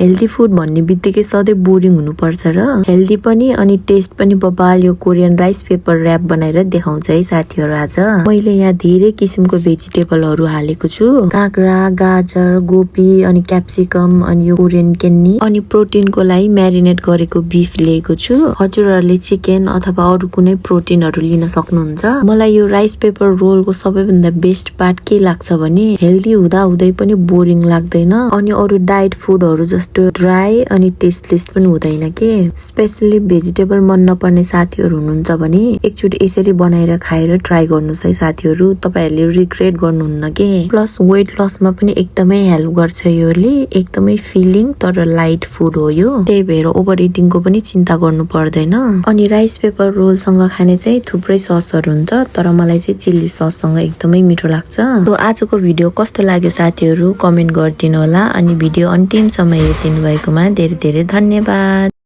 Healthy food भन्ने बित्तिकै सधैँ बोरिङ हुनुपर्छ र हेल्दी पनि अनि टेस्ट पनि बबाल यो कोरियन राइस पेपर र्याप बनाएर देखाउँछ है साथीहरु। आज मैले यहाँ धेरै किसिमको भेजिटेबलहरु हालेको छु, काँक्रा, गाजर, गोपी अनि क्याप्सिकम अनि यो कोरियन केन्नी अनि प्रोटिनको लागि म्यारिनेट गरेको बीफ लिएको छु। हजुरहरुले चिकन अथवा अरु कुनै प्रोटिनहरु लिन सक्नुहुन्छ। मलाई यो राइस पेपर रोलको सबैभन्दा बेस्ट पार्ट के लाग्छ भने हेल्दी हुँदा हुँदै पनि बोरिङ लाग्दैन अनि अरु डाइट फुडहरु जस्तो ड्राई अनि टेस्टलेस पनि हुँदैन के। स्पेशली भेजिटेबल मन नपर्ने साथीहरु हुनुहुन्छ भने एकचोटी यसरी बनाएर खाएर ट्राई गर्नुस् है साथीहरु, तपाईहरुले रिग्रेट गर्नुहुन्न के। प्लस वेट लसमा पनि एकदमै हेल्प गर्छ योले, एकदमै फिलिङ तर लाइट फुड हो यो, त्यही भएर ओभर इटिङको पनि चिन्ता गर्नु पर्दैन। अनि राइस पेपर रोल सँग खाने चाहिँ थुप्रै ससहरु हुन्छ, तर मलाई चाहिँ चिल्ली सस सँग एकदमै मिठो लाग्छ। सो आजको भिडियो कस्तो लाग्यो साथीहरु कमेन्ट गरिदिनु होला अनि भिडियो अन्तिमसम्म हेरिदिनु भएकोमा धेरै धेरै धन्यवाद।